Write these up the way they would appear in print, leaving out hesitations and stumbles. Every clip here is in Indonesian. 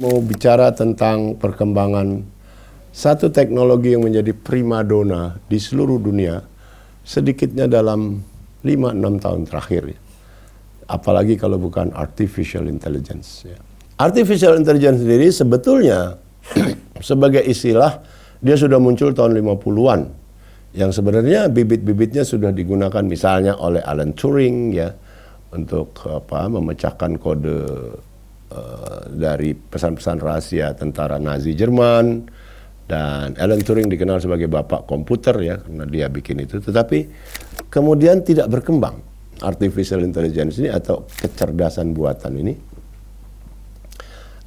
Mau bicara tentang perkembangan satu teknologi yang menjadi primadona di seluruh dunia, sedikitnya dalam 5-6 tahun terakhir. Apalagi kalau bukan artificial intelligence. Artificial intelligence sendiri sebetulnya sebagai istilah dia sudah muncul tahun 50-an. Yang sebenarnya bibit-bibitnya sudah digunakan misalnya oleh Alan Turing ya untuk memecahkan kode dari pesan-pesan rahasia tentara Nazi Jerman, dan Alan Turing dikenal sebagai bapak komputer ya karena dia bikin itu, tetapi kemudian tidak berkembang artificial intelligence ini atau kecerdasan buatan ini.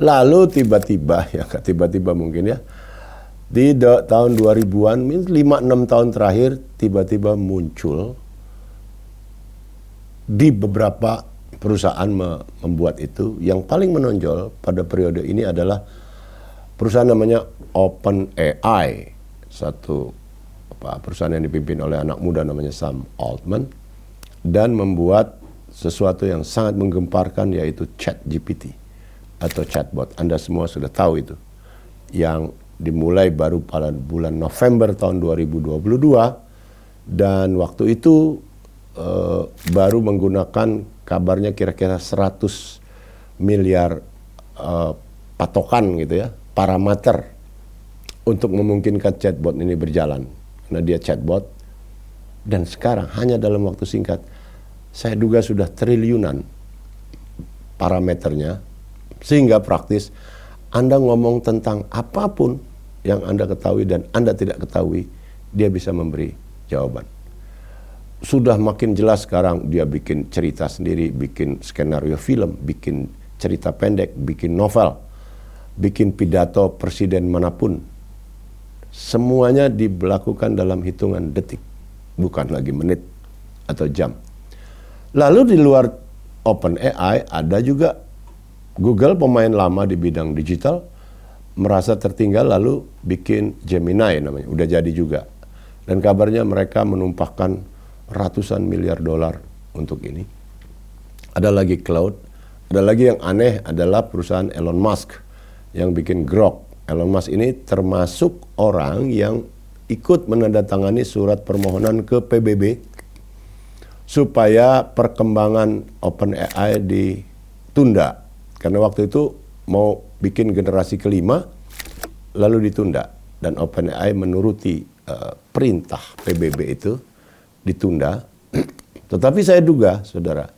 Lalu tiba-tiba mungkin ya di tahun 2000-an, 5-6 tahun terakhir tiba-tiba muncul di beberapa perusahaan membuat itu. Yang paling menonjol pada periode ini adalah perusahaan namanya OpenAI, satu perusahaan yang dipimpin oleh anak muda namanya Sam Altman, dan membuat sesuatu yang sangat menggemparkan, yaitu ChatGPT atau chatbot. Anda semua sudah tahu itu, yang dimulai baru pada bulan November tahun 2022, dan waktu itu baru menggunakan kabarnya kira-kira 100 miliar patokan gitu ya, parameter untuk memungkinkan chatbot ini berjalan. Karena dia chatbot, dan sekarang hanya dalam waktu singkat, saya duga sudah triliunan parameternya, sehingga praktis Anda ngomong tentang apapun yang Anda ketahui dan Anda tidak ketahui, dia bisa memberi jawaban. Sudah makin jelas sekarang, dia bikin cerita sendiri, bikin skenario film, bikin cerita pendek, bikin novel, bikin pidato presiden manapun. Semuanya dilakukan dalam hitungan detik, bukan lagi menit atau jam. Lalu di luar OpenAI ada juga Google, pemain lama di bidang digital, merasa tertinggal lalu bikin Gemini namanya, udah jadi juga. Dan kabarnya mereka menumpahkan ratusan miliar dolar untuk ini. Ada lagi cloud, ada lagi yang aneh adalah perusahaan Elon Musk yang bikin Grok. Elon Musk ini termasuk orang yang ikut menandatangani surat permohonan ke PBB supaya perkembangan OpenAI ditunda. Karena waktu itu mau bikin generasi kelima, lalu ditunda. Dan OpenAI menuruti perintah PBB itu, ditunda. Tetapi saya duga, saudara,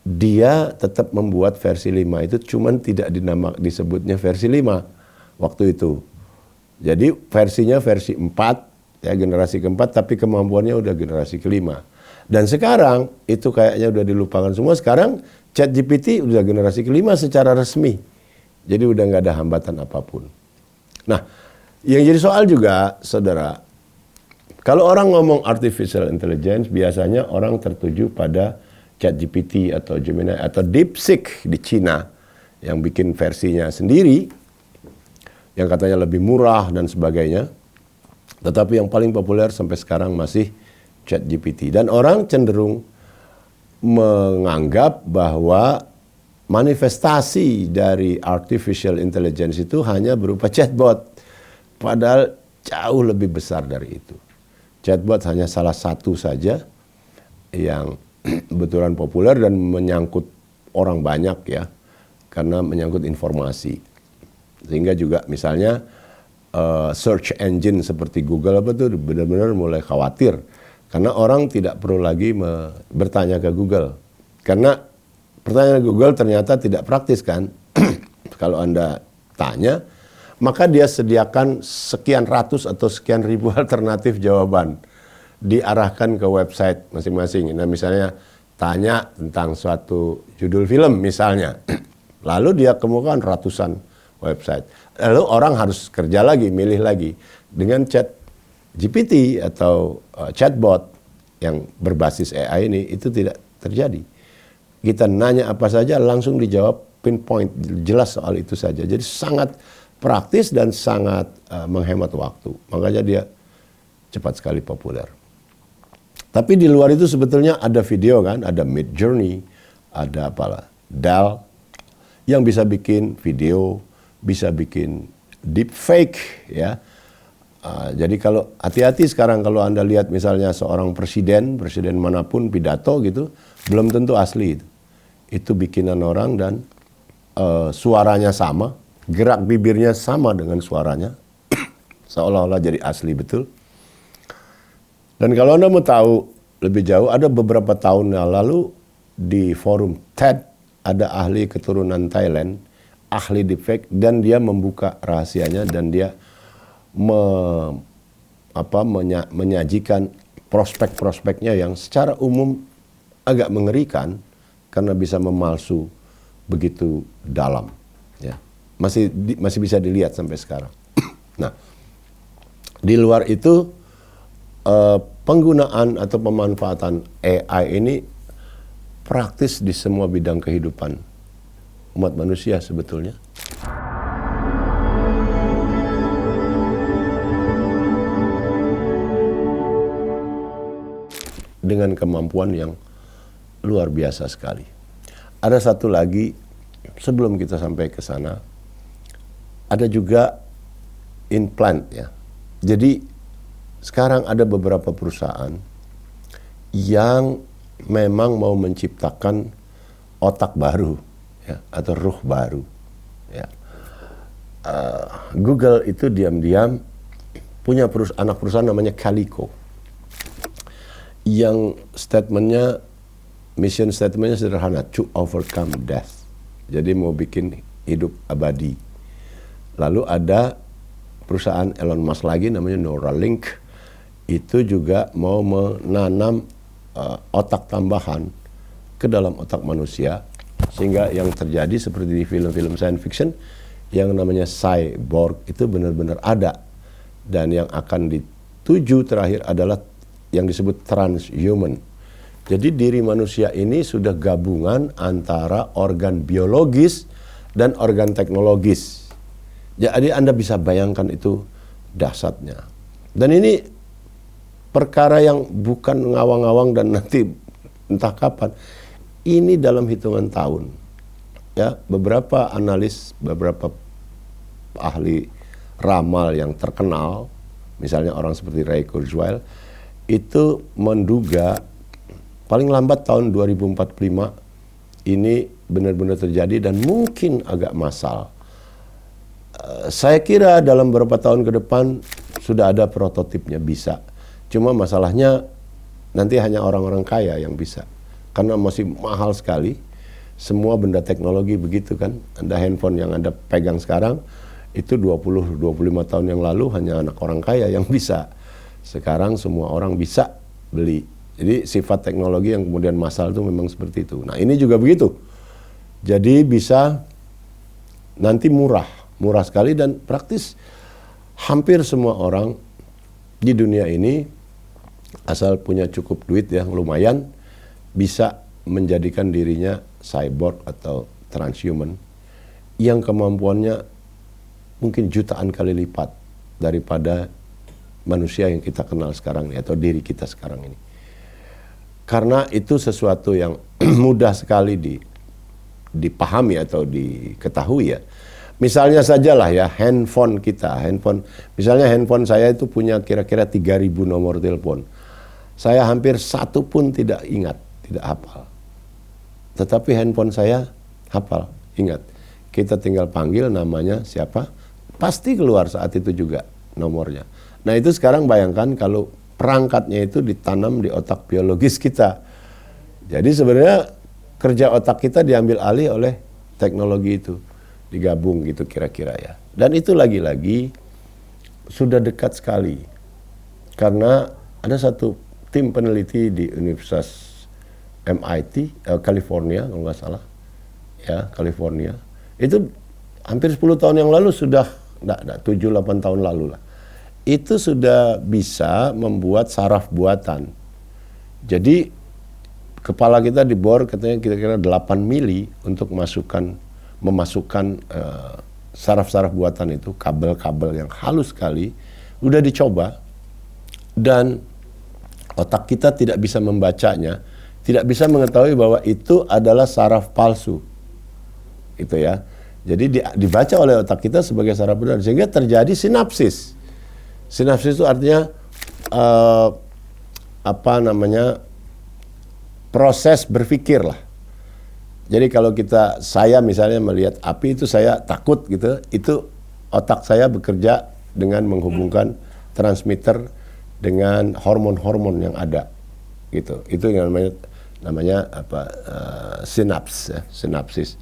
dia tetap membuat versi 5 itu, cuman tidak disebutnya versi 5 waktu itu. Jadi versinya versi 4, ya generasi keempat, tapi kemampuannya udah generasi kelima. Dan sekarang itu kayaknya udah dilupakan semua. Sekarang ChatGPT udah generasi kelima secara resmi. Jadi udah nggak ada hambatan apapun. Nah, yang jadi soal juga, saudara, kalau orang ngomong artificial intelligence, biasanya orang tertuju pada ChatGPT atau Gemini atau DeepSeek di Cina yang bikin versinya sendiri, yang katanya lebih murah dan sebagainya. Tetapi yang paling populer sampai sekarang masih ChatGPT. Dan orang cenderung menganggap bahwa manifestasi dari artificial intelligence itu hanya berupa chatbot. Padahal jauh lebih besar dari itu. Chatbot hanya salah satu saja yang betulan populer dan menyangkut orang banyak ya, karena menyangkut informasi. Sehingga juga misalnya search engine seperti Google benar-benar mulai khawatir, karena orang tidak perlu lagi bertanya ke Google. Karena pertanyaan Google ternyata tidak praktis kan. Kalau Anda tanya, maka dia sediakan sekian ratus atau sekian ribu alternatif jawaban, diarahkan ke website masing-masing. Nah misalnya tanya tentang suatu judul film misalnya, lalu dia kemukakan ratusan website. Lalu orang harus kerja lagi, milih lagi. Dengan ChatGPT atau chatbot yang berbasis AI ini, itu tidak terjadi. Kita nanya apa saja langsung dijawab pinpoint, jelas soal itu saja. Jadi sangat praktis dan sangat menghemat waktu. Makanya dia cepat sekali populer. Tapi di luar itu sebetulnya ada video kan, ada Midjourney, ada DALL-E yang bisa bikin video, bisa bikin deep fake ya. Jadi kalau hati-hati sekarang kalau Anda lihat misalnya seorang presiden manapun pidato gitu, belum tentu asli itu. Itu bikinan orang dan suaranya sama, gerak bibirnya sama dengan suaranya, seolah-olah jadi asli betul. Dan kalau Anda mau tahu lebih jauh, ada beberapa tahun yang lalu di forum TED ada ahli keturunan Thailand, ahli deepfake, dan dia membuka rahasianya dan dia menyajikan prospek-prospeknya yang secara umum agak mengerikan karena bisa memalsu begitu dalam. Ya. Masih bisa dilihat sampai sekarang. Nah, di luar itu penggunaan atau pemanfaatan AI ini praktis di semua bidang kehidupan umat manusia sebetulnya. Dengan kemampuan yang luar biasa sekali. Ada satu lagi sebelum kita sampai ke sana, ada juga implant ya. Jadi sekarang ada beberapa perusahaan yang memang mau menciptakan otak baru ya, atau ruh baru. Ya. Google itu diam-diam punya anak perusahaan namanya Calico, yang mission statementnya sederhana, to overcome death. Jadi mau bikin hidup abadi. Lalu ada perusahaan Elon Musk lagi namanya Neuralink, itu juga mau menanam otak tambahan ke dalam otak manusia, sehingga yang terjadi seperti di film-film science fiction yang namanya cyborg itu benar-benar ada, dan yang akan dituju terakhir adalah yang disebut transhuman. Jadi diri manusia ini sudah gabungan antara organ biologis dan organ teknologis. Jadi Anda bisa bayangkan itu dahsyatnya. Dan ini perkara yang bukan ngawang-ngawang dan nanti entah kapan. Ini dalam hitungan tahun. Ya, beberapa analis, beberapa ahli ramal yang terkenal, misalnya orang seperti Ray Kurzweil, itu menduga paling lambat tahun 2045 ini benar-benar terjadi dan mungkin agak massal. Saya kira dalam beberapa tahun ke depan sudah ada prototipnya bisa. Cuma masalahnya nanti hanya orang-orang kaya yang bisa. Karena masih mahal sekali. Semua benda teknologi begitu kan. Anda handphone yang Anda pegang sekarang itu 20-25 tahun yang lalu hanya anak orang kaya yang bisa. Sekarang semua orang bisa beli. Jadi sifat teknologi yang kemudian massal itu memang seperti itu. Nah ini juga begitu. Jadi bisa nanti murah sekali dan praktis hampir semua orang di dunia ini asal punya cukup duit yang lumayan bisa menjadikan dirinya cyborg atau transhuman yang kemampuannya mungkin jutaan kali lipat daripada manusia yang kita kenal sekarang ini atau diri kita sekarang ini. Karena itu sesuatu yang mudah sekali dipahami atau diketahui ya. Misalnya sajalah ya handphone kita, misalnya handphone saya itu punya kira-kira 3.000 nomor telepon. Saya hampir satu pun tidak ingat, tidak hafal. Tetapi handphone saya hafal, ingat. Kita tinggal panggil namanya siapa, pasti keluar saat itu juga nomornya. Nah itu sekarang bayangkan kalau perangkatnya itu ditanam di otak biologis kita. Jadi sebenarnya kerja otak kita diambil alih oleh teknologi itu. Digabung gitu kira-kira ya. Dan itu lagi-lagi sudah dekat sekali. Karena ada satu tim peneliti di Universitas MIT, California kalau nggak salah. Ya, California. Itu hampir 10 tahun yang lalu sudah, 7-8 tahun lalu lah. Itu sudah bisa membuat saraf buatan. Jadi kepala kita dibor katanya kira-kira 8 mili untuk memasukkan saraf-saraf buatan itu, kabel-kabel yang halus sekali, udah dicoba dan otak kita tidak bisa membacanya, tidak bisa mengetahui bahwa itu adalah saraf palsu. Itu ya. Jadi dibaca oleh otak kita sebagai saraf udara sehingga terjadi sinapsis. Sinapsis itu artinya proses berpikir lah. Jadi kalau saya misalnya melihat api itu saya takut gitu, itu otak saya bekerja dengan menghubungkan transmitter dengan hormon-hormon yang ada gitu. Itu yang namanya sinaps ya, sinapsis.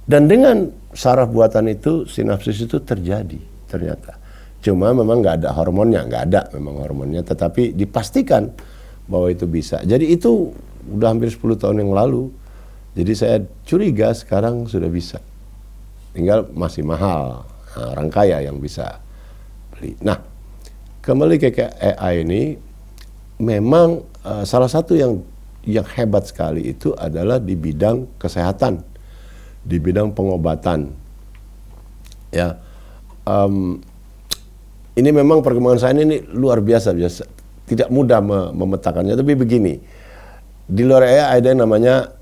Dan dengan saraf buatan itu sinapsis itu terjadi ternyata. Cuma memang nggak ada hormonnya, nggak ada memang hormonnya, tetapi dipastikan bahwa itu bisa. Jadi itu udah hampir 10 tahun yang lalu. Jadi saya curiga sekarang sudah bisa. Tinggal masih mahal. Nah, orang kaya yang bisa beli. Nah, kembali ke AI ini, memang salah satu yang hebat sekali itu adalah di bidang kesehatan, di bidang pengobatan. Ya, ini memang perkembangan sains ini luar biasa, tidak mudah memetakannya. Tapi begini, di luar AI ada yang namanya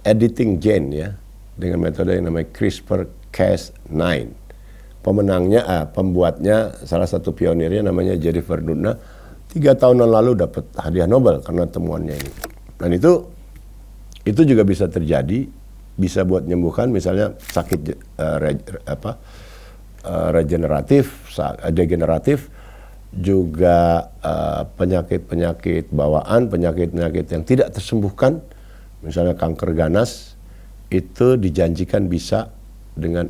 editing gene ya, dengan metode yang namanya CRISPR-Cas9. Pembuatnya salah satu pionirnya namanya Jennifer Doudna. 3 tahun yang lalu dapat hadiah Nobel karena temuannya ini. Dan itu juga bisa terjadi, bisa buat menyembuhkan misalnya sakit degeneratif, juga penyakit-penyakit bawaan, penyakit-penyakit yang tidak tersembuhkan, misalnya kanker ganas, itu dijanjikan bisa dengan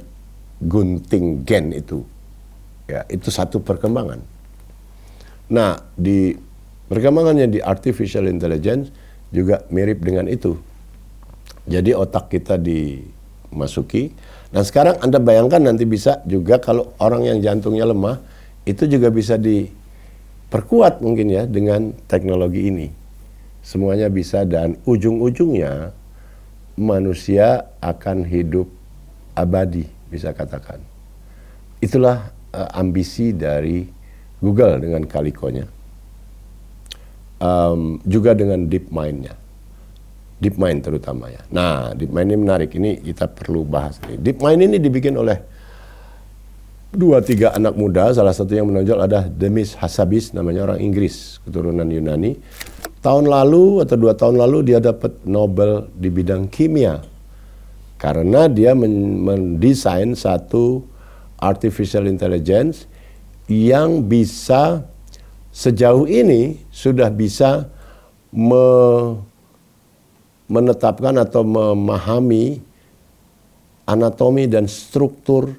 gunting gen itu. Ya, itu satu perkembangan. Nah, di perkembangannya di artificial intelligence juga mirip dengan itu. Jadi otak kita dimasuki. Dan sekarang Anda bayangkan nanti bisa juga kalau orang yang jantungnya lemah, itu juga bisa diperkuat mungkin ya dengan teknologi ini. Semuanya bisa dan ujung-ujungnya manusia akan hidup abadi, bisa katakan. Itulah ambisi dari Google dengan Calico-nya. Juga dengan DeepMind-nya. DeepMind terutama ya. Nah, DeepMind ini menarik, ini kita perlu bahas. DeepMind ini dibikin oleh 2-3 anak muda, salah satu yang menonjol ada Demis Hassabis, namanya orang Inggris, keturunan Yunani. Tahun lalu atau 2 tahun lalu dia dapat Nobel di bidang kimia. Karena dia mendesain satu artificial intelligence yang bisa sejauh ini sudah bisa menetapkan atau memahami anatomi dan struktur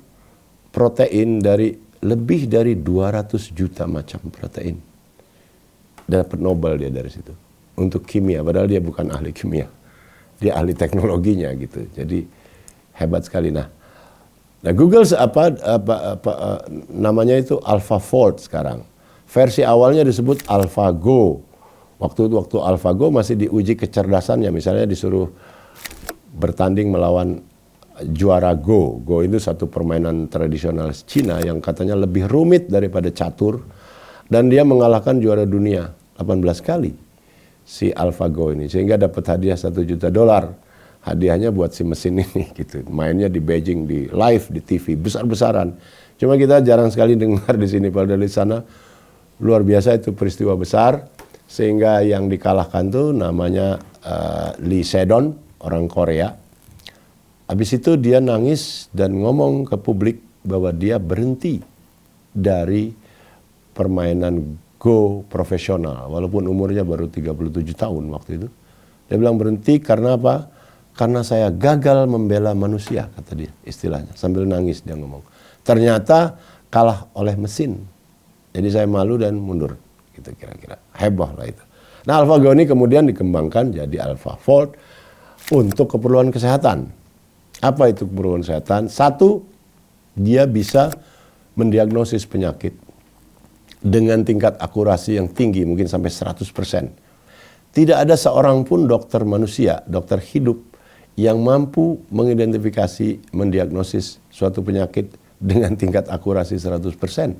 protein dari lebih dari 200 juta macam protein. Dapat Nobel dia dari situ untuk kimia, padahal dia bukan ahli kimia, dia ahli teknologinya gitu. Jadi hebat sekali. Nah Google namanya itu AlphaFold sekarang. Versi awalnya disebut AlphaGo. Waktu AlphaGo masih diuji kecerdasannya, misalnya disuruh bertanding melawan juara Go. Go itu satu permainan tradisional Cina yang katanya lebih rumit daripada catur, dan dia mengalahkan juara dunia 18 kali si AlphaGo ini, sehingga dapat hadiah $1 juta. Hadiahnya buat si mesin ini gitu. Mainnya di Beijing, di live di TV besar-besaran. Cuma kita jarang sekali dengar di sini, padahal di sana luar biasa, itu peristiwa besar. Sehingga yang dikalahkan tuh namanya Lee Sedol, orang Korea. Habis itu dia nangis dan ngomong ke publik bahwa dia berhenti dari permainan Go profesional. Walaupun umurnya baru 37 tahun waktu itu. Dia bilang berhenti karena apa? Karena saya gagal membela manusia, kata dia istilahnya. Sambil nangis dia ngomong. Ternyata kalah oleh mesin. Jadi saya malu dan mundur. Gitu kira-kira. Heboh lah itu. Nah, AlphaGo ini kemudian dikembangkan jadi AlphaFold untuk keperluan kesehatan. Apa itu keperluan kesehatan? Satu, dia bisa mendiagnosis penyakit dengan tingkat akurasi yang tinggi, mungkin sampai 100%. Tidak ada seorang pun dokter manusia, dokter hidup, yang mampu mengidentifikasi, mendiagnosis suatu penyakit dengan tingkat akurasi 100%.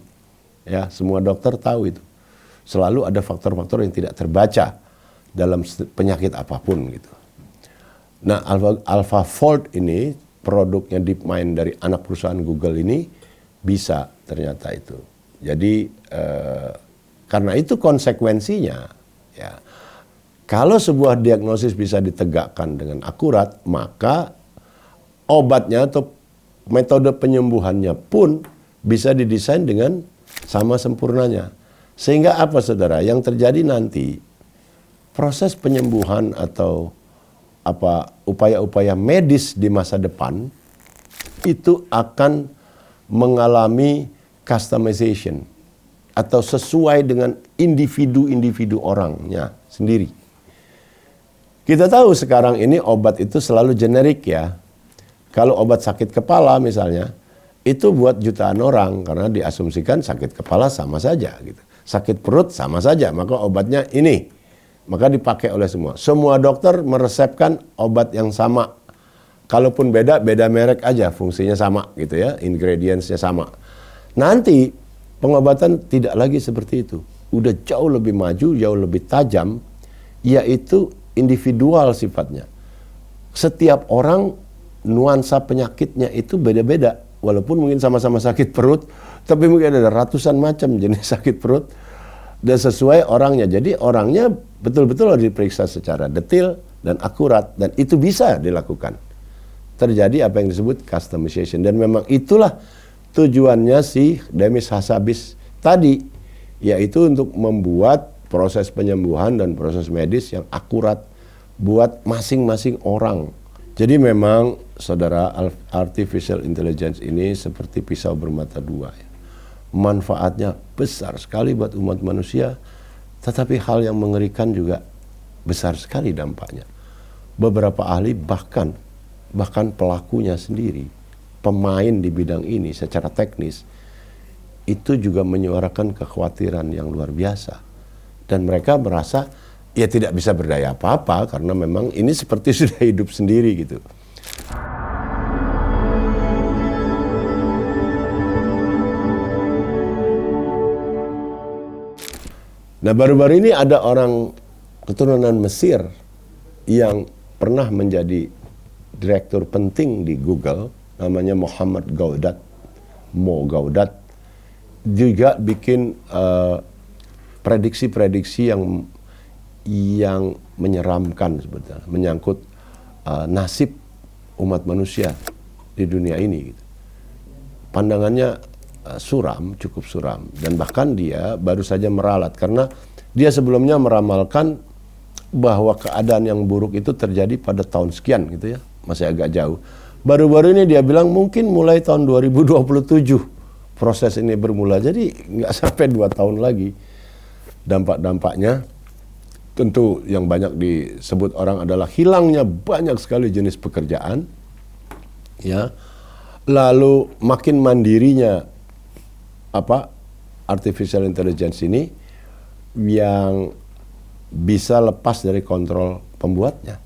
Ya, semua dokter tahu itu. Selalu ada faktor-faktor yang tidak terbaca dalam penyakit apapun gitu. Nah, AlphaFold ini produknya DeepMind dari anak perusahaan Google ini bisa ternyata itu. Jadi karena itu konsekuensinya, ya, kalau sebuah diagnosis bisa ditegakkan dengan akurat, maka obatnya atau metode penyembuhannya pun bisa didesain dengan sama sempurnanya. Sehingga apa saudara, yang terjadi nanti proses penyembuhan atau upaya-upaya medis di masa depan itu akan mengalami customization atau sesuai dengan individu-individu orangnya sendiri. Kita tahu sekarang ini obat itu selalu generik ya. Kalau obat sakit kepala misalnya, itu buat jutaan orang karena diasumsikan sakit kepala sama saja gitu. Sakit perut sama saja, maka obatnya ini. Maka dipakai oleh semua. Semua dokter meresepkan obat yang sama. Kalaupun beda merek aja, fungsinya sama gitu ya, ingredientsnya sama. Nanti pengobatan tidak lagi seperti itu. Udah jauh lebih maju, jauh lebih tajam, yaitu individual sifatnya. Setiap orang nuansa penyakitnya itu beda-beda. Walaupun mungkin sama-sama sakit perut, tapi mungkin ada ratusan macam jenis sakit perut. Dan sesuai orangnya. Jadi orangnya betul-betul harus diperiksa secara detail dan akurat. Dan itu bisa dilakukan. Terjadi apa yang disebut customization. Dan memang itulah tujuannya si Demis Hassabis tadi. Yaitu untuk membuat proses penyembuhan dan proses medis yang akurat buat masing-masing orang. Jadi memang saudara, artificial intelligence ini seperti pisau bermata dua ya. Manfaatnya besar sekali buat umat manusia, tetapi hal yang mengerikan juga besar sekali dampaknya. Beberapa ahli bahkan pelakunya sendiri, pemain di bidang ini secara teknis, itu juga menyuarakan kekhawatiran yang luar biasa. Dan mereka merasa ya tidak bisa berdaya apa-apa karena memang ini seperti sudah hidup sendiri gitu. Nah, baru-baru ini ada orang keturunan Mesir yang pernah menjadi direktur penting di Google, namanya Mohammed Gaudat, Mo Gaudat, juga bikin prediksi-prediksi yang menyeramkan sebetulnya, menyangkut nasib umat manusia di dunia ini. Pandangannya suram, cukup suram, dan bahkan dia baru saja meralat karena dia sebelumnya meramalkan bahwa keadaan yang buruk itu terjadi pada tahun sekian gitu ya, masih agak jauh. Baru-baru ini dia bilang mungkin mulai tahun 2027 proses ini bermula, jadi nggak sampai 2 tahun lagi. Dampak-dampaknya tentu yang banyak disebut orang adalah hilangnya banyak sekali jenis pekerjaan, ya, lalu makin mandirinya artificial intelligence ini yang bisa lepas dari kontrol pembuatnya.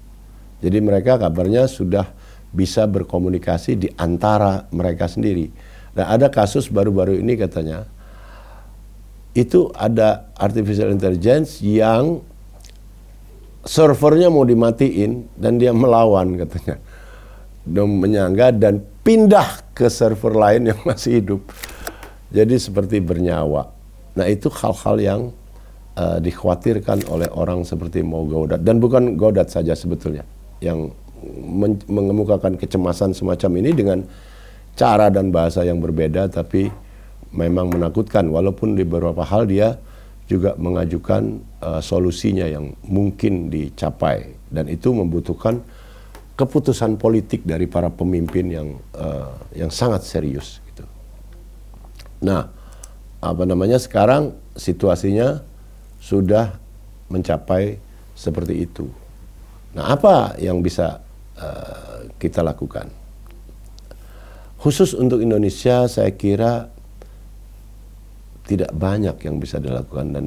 Jadi mereka kabarnya sudah bisa berkomunikasi di antara mereka sendiri. Dan ada kasus baru-baru ini katanya, itu ada artificial intelligence yang servernya mau dimatiin dan dia melawan katanya. Dan menyangga dan pindah ke server lain yang masih hidup. Jadi seperti bernyawa. Nah itu hal-hal yang dikhawatirkan oleh orang seperti Mo Gaudat. Dan bukan Gaudat saja sebetulnya yang mengemukakan kecemasan semacam ini dengan cara dan bahasa yang berbeda, tapi memang menakutkan. Walaupun di beberapa hal dia juga mengajukan solusinya yang mungkin dicapai. Dan itu membutuhkan keputusan politik dari para pemimpin yang sangat serius. Nah, sekarang situasinya sudah mencapai seperti itu. Nah, apa yang bisa kita lakukan? Khusus untuk Indonesia, saya kira tidak banyak yang bisa dilakukan. Dan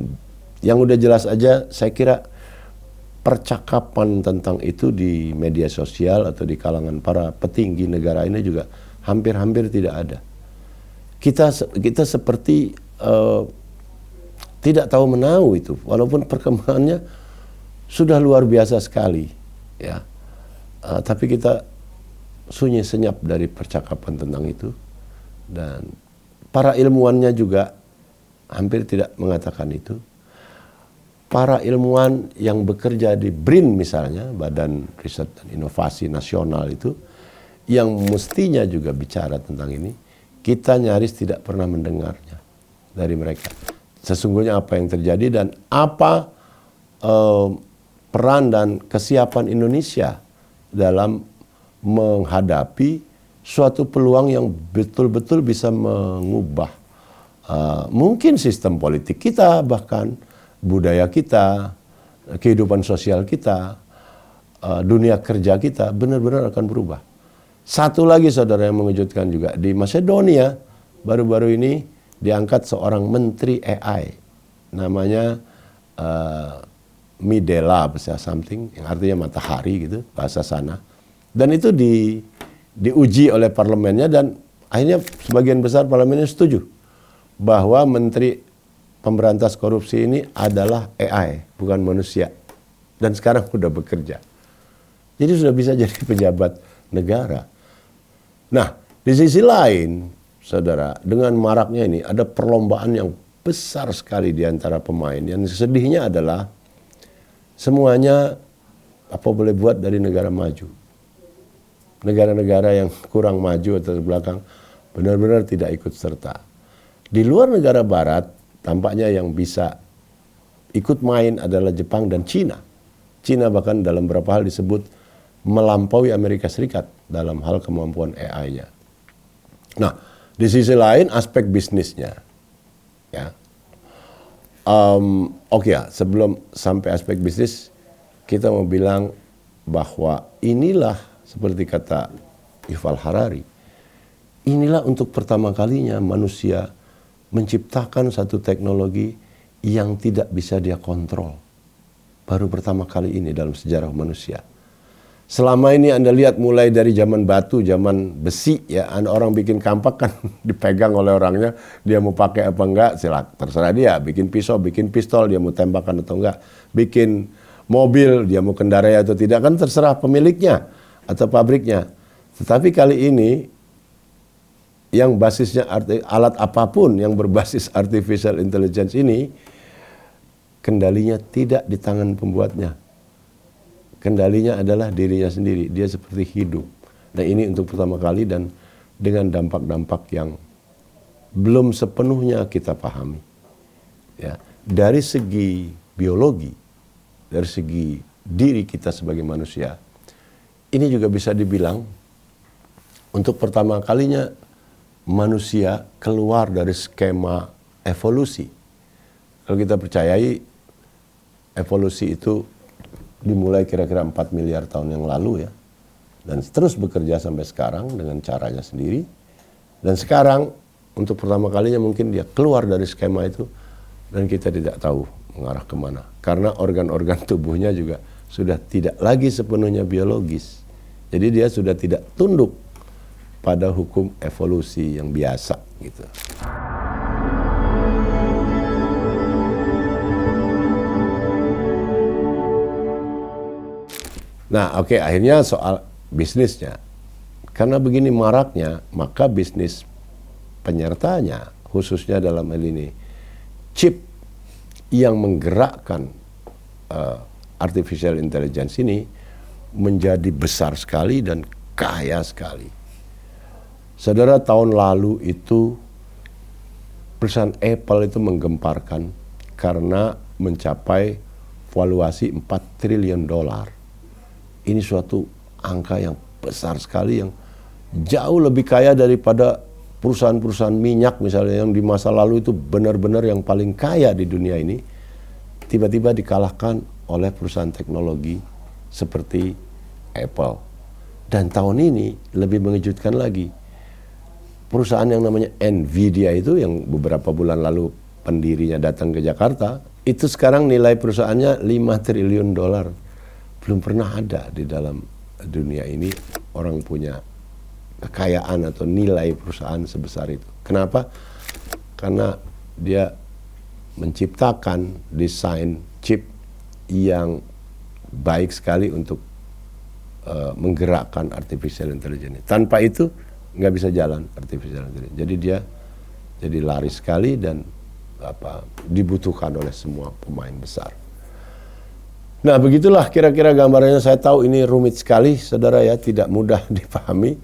yang udah jelas aja, saya kira percakapan tentang itu di media sosial atau di kalangan para petinggi negara ini juga hampir-hampir tidak ada. Kita seperti tidak tahu menahu itu, walaupun perkembangannya sudah luar biasa sekali, ya. Tapi kita sunyi senyap dari percakapan tentang itu. Dan para ilmuwannya juga hampir tidak mengatakan itu. Para ilmuwan yang bekerja di BRIN misalnya, Badan Riset dan Inovasi Nasional itu, yang mestinya juga bicara tentang ini, kita nyaris tidak pernah mendengarnya dari mereka. Sesungguhnya apa yang terjadi dan apa peran dan kesiapan Indonesia dalam menghadapi suatu peluang yang betul-betul bisa mengubah mungkin sistem politik kita, bahkan budaya kita, kehidupan sosial kita, dunia kerja kita benar-benar akan berubah. Satu lagi saudara yang mengejutkan juga, di Macedonia baru-baru ini diangkat seorang menteri AI, namanya Midela bahasa something, yang artinya matahari gitu, bahasa sana. Dan itu diuji oleh parlemennya dan akhirnya sebagian besar parlemennya setuju bahwa menteri pemberantas korupsi ini adalah AI, bukan manusia. Dan sekarang sudah bekerja. Jadi sudah bisa jadi pejabat negara. Nah, di sisi lain, saudara, dengan maraknya ini ada perlombaan yang besar sekali di antara pemain. Yang sedihnya adalah semuanya apa boleh buat dari negara maju. Negara-negara yang kurang maju atau belakang benar-benar tidak ikut serta. Di luar negara barat, tampaknya yang bisa ikut main adalah Jepang dan Cina. Cina bahkan dalam beberapa hal disebut melampaui Amerika Serikat dalam hal kemampuan AI-nya. Nah, di sisi lain aspek bisnisnya, ya. Oke ya, sebelum sampai aspek bisnis, kita mau bilang bahwa inilah seperti kata Yuval Harari, inilah untuk pertama kalinya manusia menciptakan satu teknologi yang tidak bisa dia kontrol. Baru pertama kali ini dalam sejarah manusia. Selama ini Anda lihat mulai dari zaman batu, zaman besi, ya, orang bikin kampak kan dipegang oleh orangnya, dia mau pakai apa enggak, terserah dia. Bikin pisau, bikin pistol, dia mau tembakan atau enggak. Bikin mobil, dia mau kendarai atau tidak, kan terserah pemiliknya atau pabriknya. Tetapi kali ini yang basisnya alat apapun yang berbasis artificial intelligence ini, kendalinya tidak di tangan pembuatnya. Kendalinya adalah dirinya sendiri. Dia seperti hidup. Nah, ini untuk pertama kali dan dengan dampak-dampak yang belum sepenuhnya kita pahami. Ya, dari segi biologi, dari segi diri kita sebagai manusia, ini juga bisa dibilang untuk pertama kalinya manusia keluar dari skema evolusi. Kalau kita percayai evolusi itu dimulai kira-kira 4 miliar tahun yang lalu ya. Dan terus bekerja sampai sekarang dengan caranya sendiri. Dan sekarang untuk pertama kalinya mungkin dia keluar dari skema itu dan kita tidak tahu mengarah kemana. Karena organ-organ tubuhnya juga sudah tidak lagi sepenuhnya biologis. Jadi dia sudah tidak tunduk pada hukum evolusi yang biasa gitu. Nah, oke, akhirnya soal bisnisnya. Karena begini maraknya, maka bisnis penyertanya, khususnya dalam hal ini chip yang menggerakkan artificial intelligence ini menjadi besar sekali dan kaya sekali. Saudara, tahun lalu itu perusahaan Apple itu menggemparkan karena mencapai valuasi 4 triliun dolar. Ini suatu angka yang besar sekali, yang jauh lebih kaya daripada perusahaan-perusahaan minyak misalnya yang di masa lalu itu benar-benar yang paling kaya di dunia ini. Tiba-tiba dikalahkan oleh perusahaan teknologi seperti Apple. Dan tahun ini lebih mengejutkan lagi. Perusahaan yang namanya Nvidia itu yang beberapa bulan lalu pendirinya datang ke Jakarta, itu sekarang nilai perusahaannya 5 triliun dolar. Belum pernah ada di dalam dunia ini orang punya kekayaan atau nilai perusahaan sebesar itu. Kenapa? Karena dia menciptakan desain chip yang baik sekali untuk menggerakkan artificial intelligence. Tanpa itu nggak bisa jalan artificial intelligence. Jadi dia jadi laris sekali dan dibutuhkan oleh semua pemain besar. Nah, begitulah kira-kira gambarannya. Saya tahu ini rumit sekali, saudara ya, tidak mudah dipahami.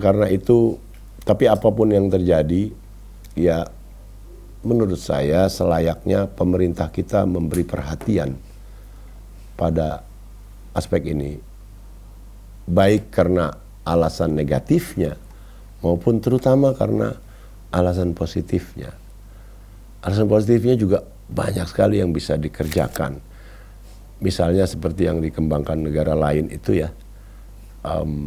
Karena itu, tapi apapun yang terjadi, ya menurut saya selayaknya pemerintah kita memberi perhatian pada aspek ini. Baik karena alasan negatifnya, maupun terutama karena alasan positifnya. Alasan positifnya juga banyak sekali yang bisa dikerjakan. Misalnya seperti yang dikembangkan negara lain itu ya,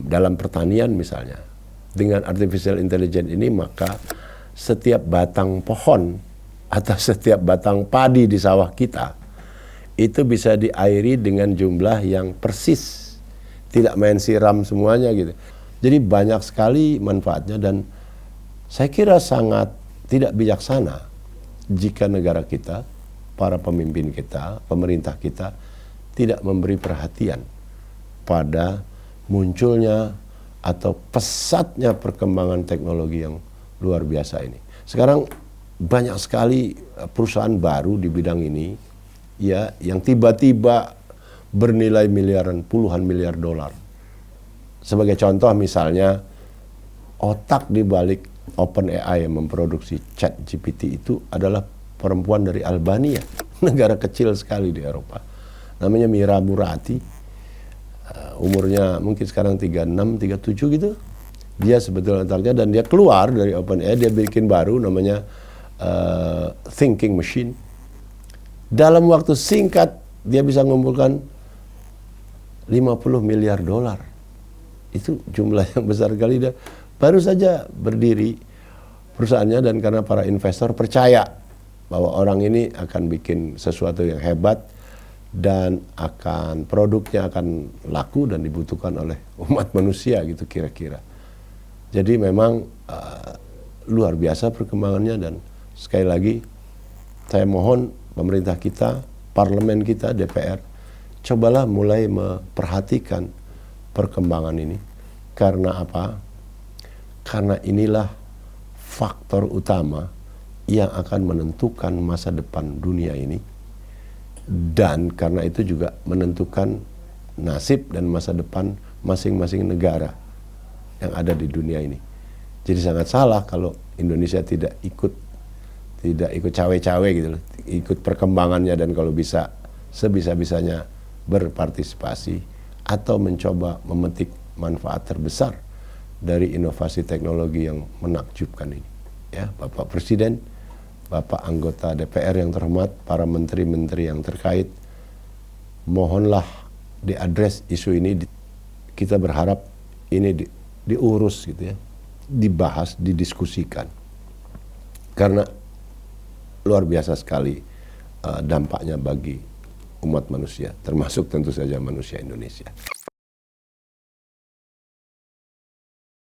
dalam pertanian misalnya. Dengan artificial intelligence ini maka setiap batang pohon atau setiap batang padi di sawah kita itu bisa diairi dengan jumlah yang persis. Tidak main siram semuanya gitu. Jadi banyak sekali manfaatnya dan saya kira sangat tidak bijaksana jika negara kita, para pemimpin kita, pemerintah kita tidak memberi perhatian pada munculnya atau pesatnya perkembangan teknologi yang luar biasa ini. Sekarang banyak sekali perusahaan baru di bidang ini ya yang tiba-tiba bernilai miliaran, puluhan miliar dolar. Sebagai contoh misalnya otak di balik OpenAI yang memproduksi ChatGPT itu adalah perempuan dari Albania, negara kecil sekali di Eropa. Namanya Mira Murati, umurnya mungkin sekarang 36, 37 gitu. Dia sebetulnya otaknya dan dia keluar dari OpenAI, dia bikin baru namanya Thinking Machine. Dalam waktu singkat dia bisa mengumpulkan 50 miliar dolar. Itu jumlah yang besar sekali. Dia baru saja berdiri perusahaannya dan karena para investor percaya bahwa orang ini akan bikin sesuatu yang hebat dan akan produknya akan laku dan dibutuhkan oleh umat manusia gitu kira-kira. Jadi memang luar biasa perkembangannya dan sekali lagi saya mohon pemerintah kita, parlemen kita, DPR, cobalah mulai memperhatikan perkembangan ini. Karena apa? Karena inilah faktor utama yang akan menentukan masa depan dunia ini. Dan karena itu juga menentukan nasib dan masa depan masing-masing negara yang ada di dunia ini. Jadi sangat salah kalau Indonesia tidak ikut cawe-cawe gitu loh, ikut perkembangannya dan kalau bisa sebisa-bisanya berpartisipasi atau mencoba memetik manfaat terbesar dari inovasi teknologi yang menakjubkan ini. Ya, Bapak Presiden, Bapak anggota DPR yang terhormat, para menteri-menteri yang terkait, mohonlah diadres isu ini. Kita berharap ini diurus gitu ya, dibahas, didiskusikan. Karena luar biasa sekali dampaknya bagi umat manusia, termasuk tentu saja manusia Indonesia.